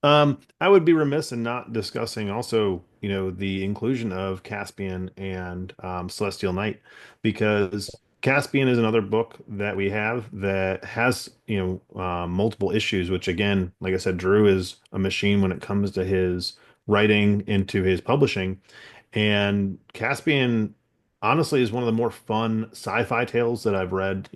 I would be remiss in not discussing also, the inclusion of Caspian and Celestial Knight, because Caspian is another book that we have that has, multiple issues, which again, like I said, Drew is a machine when it comes to his writing into his publishing. And Caspian honestly is one of the more fun sci-fi tales that I've read.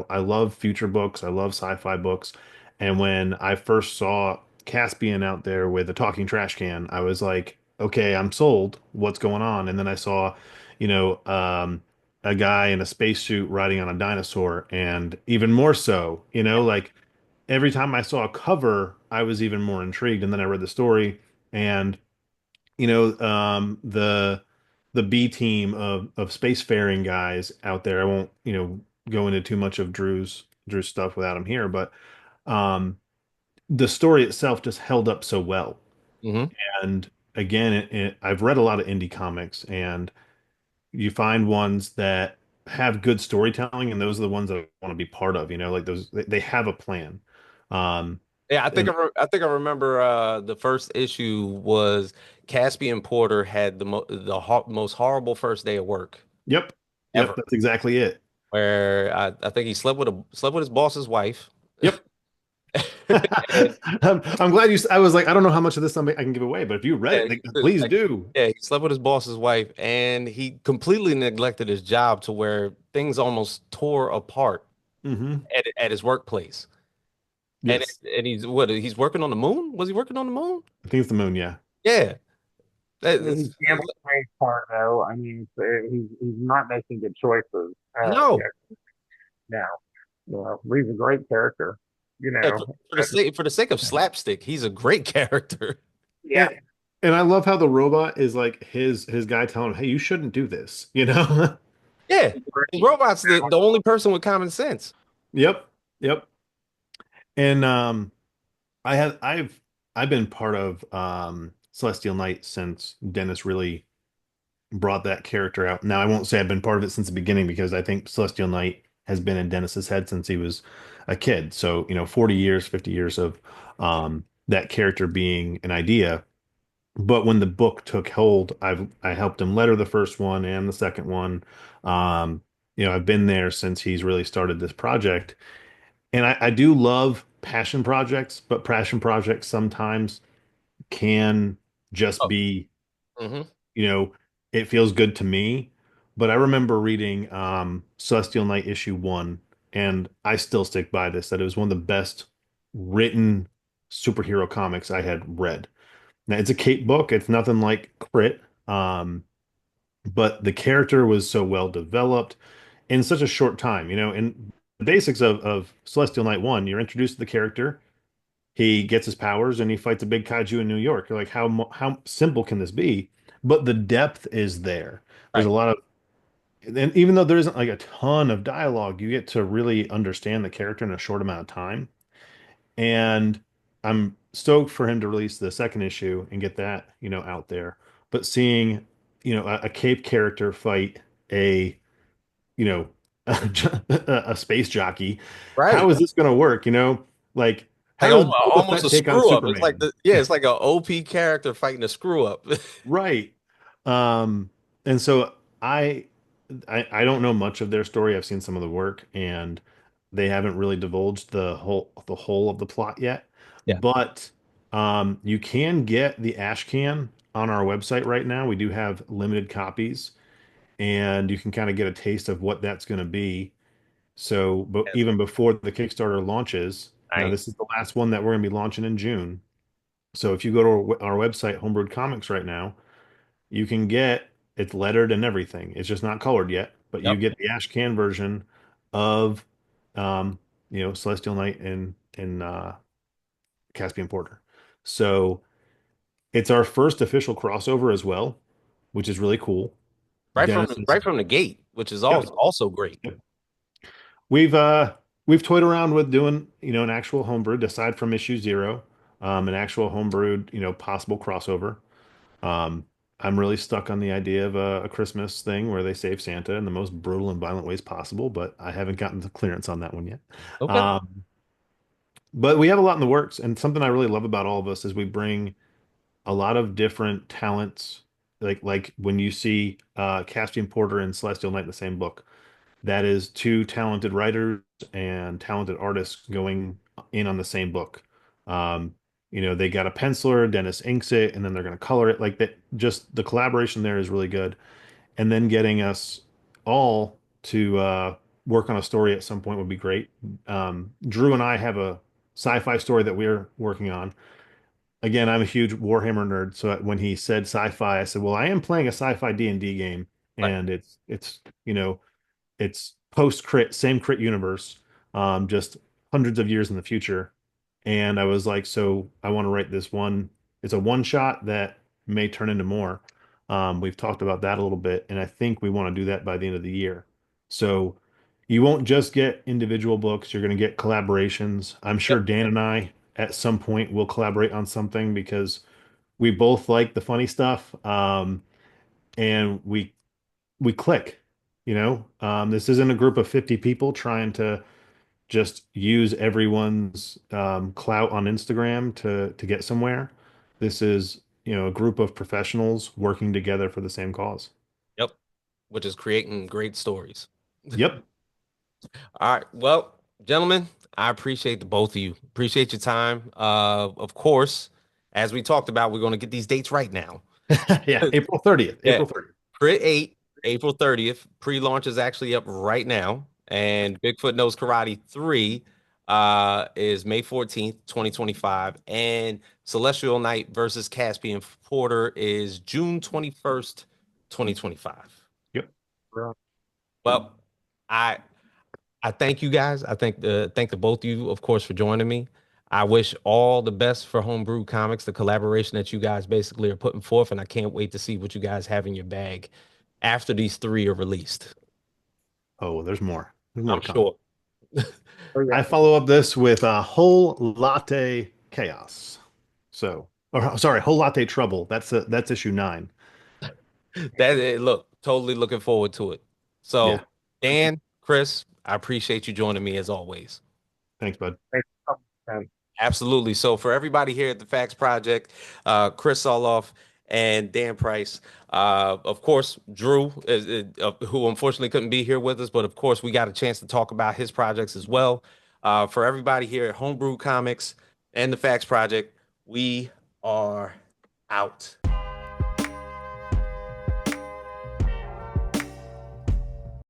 I love future books, I love sci-fi books. And when I first saw Caspian out there with a talking trash can, I was like, okay, I'm sold. What's going on? And then I saw, you know, um, a guy in a spacesuit riding on a dinosaur, and even more so, like every time I saw a cover, I was even more intrigued. And then I read the story, and the B team of spacefaring guys out there. I won't, go into too much of Drew's stuff without him here, but um, the story itself just held up so well. Hmm. And again, I've read a lot of indie comics, and you find ones that have good storytelling, and those are the ones that I want to be part of, like those they have a plan. Um, Yeah, and I think I remember the first issue was Caspian Porter had most horrible first day of work yep, yep, ever, that's exactly it. where I think he slept with his boss's wife. Yep. And, I'm glad I was like, I don't know how much of this I can give away, but if you read yeah, it, like, please do. yeah, he slept with his boss's wife, and he completely neglected his job to where things almost tore apart Hmm. at his workplace. And Yes, he's working on the moon? Was he working on the moon? I think it's the moon. Yeah. Yeah. I mean, That's, he gambled on his part, though. I mean, he's not making good choices. no. Yeah, now, he's a great character. You Yeah, know, for the sake of slapstick, he's a great character. yeah, And, and I love how the robot is like his guy telling him, "Hey, you shouldn't do this," you know? Yeah. great. Robot's the only person with common sense. Yep. Yep. And I've been part of Celestial Knight since Dennis really brought that character out. Now, I won't say I've been part of it since the beginning because I think Celestial Knight has been in Dennis's head since he was a kid. So, 40 years, 50 years of that character being an idea. But when the book took hold, I helped him letter the first one and the second one. Um, I've been there since he's really started this project. And I do love passion projects, but passion projects sometimes can just Oh, be, hmm you know, it feels good to me. But I remember reading Celestial Knight issue one, and I still stick by this, that it was one of the best written superhero comics I had read. Now, it's a Cape book, it's nothing like Crit, but the character was so well developed in such a short time. In the basics of Celestial Knight 1, you're introduced to the character. He gets his powers and he fights a big kaiju in New York. You're like, how simple can this be? But the depth is there. There's a Right. lot of, and even though there isn't like a ton of dialogue, you get to really understand the character in a short amount of time. And I'm stoked for him to release the second issue and get that, out there. But seeing, a Cape character fight a, you know, a space jockey, how Right. is this going to work? Like, how Like does Boba almost Fett a take on screw up. It's like Superman? it's like an OP character fighting a screw up. Right. Um, and so I don't know much of their story. I've seen some of the work, and they haven't really divulged the whole of the plot yet. Yeah. But you can get the ash can on our website right now. We do have limited copies, and you can kind of get a taste of what that's going to be. So, but even before the Kickstarter launches, now Nice. this is the last one that we're going to be launching in June. So if you go to our website, HomeBrewed Comics right now, you can get it's lettered and everything. It's just not colored yet, but you Yep. get the ash can version of um, Celestial Knight and Caspian Porter. So it's our first official crossover as well, which is really cool. Dennis is Right from the gate, which is yep, also great. yep. We've uh we've toyed around with doing, an actual homebrewed aside from issue zero, an actual homebrewed, possible crossover. Um, I'm really stuck on the idea of a Christmas thing where they save Santa in the most brutal and violent ways possible, but I haven't gotten the clearance on that one yet. Okay. But we have a lot in the works, and something I really love about all of us is we bring a lot of different talents. Like when you see Caspian Porter and Celestial Knight in the same book, that is two talented writers and talented artists going in on the same book. Um, they got a penciler, Dennis inks it, and then they're going to color it. Like that, just the collaboration there is really good. And then getting us all to work on a story at some point would be great. Drew and I have a sci-fi story that we're working on. Again, I'm a huge Warhammer nerd, so when he said sci-fi, I said, "Well, I am playing a sci-fi D&D game, Right. and it's post crit, same crit universe, just hundreds of years in the future." And I was like, so I want to write this one. It's a one shot that may turn into more. We've talked about that a little bit, and I think we want to do that by the end of the year. So you won't just get individual books, you're going to get collaborations. I'm sure Yep. Dan and I at some point will collaborate on something because we both like the funny stuff. And we click, you know. This isn't a group of 50 people trying to just use everyone's clout on Instagram to get somewhere. This is, you know, a group of professionals working together for the same cause. Yep. Which is creating great stories. Yep. All right. Well, gentlemen, I appreciate the both of you. Appreciate your time. Of course, as we talked about, we're going to get these dates right now. Yeah, April 30th. Yeah. April 30th. Crit 8, April 30th. Pre-launch is actually up right now. And Bigfoot Knows Karate 3 is May 14th, 2025. And Celestial Knight versus Caspian Porter is June 21st, 2025. Yep. Well, I I thank you guys. I thank the both of you, of course, for joining me. I wish all the best for Homebrewed Comics, the collaboration that you guys basically are putting forth, and I can't wait to see what you guys have in your bag after these three are released. Oh, there's more. There's more I'm to come. sure. Oh yeah, I follow up this with a whole latte chaos. So, or sorry, whole latte trouble. That's issue 9. Look, totally looking forward to it. Yeah. So, Dan, Chris, I appreciate you joining me as always. Thanks, bud. thanks for coming, man. Absolutely. So for everybody here at the Facts Project, Chris Sahloff and Dan Price, of course, Drew, who unfortunately couldn't be here with us, but of course we got a chance to talk about his projects as well. For everybody here at Homebrewed Comics and the Facts Project, we are out.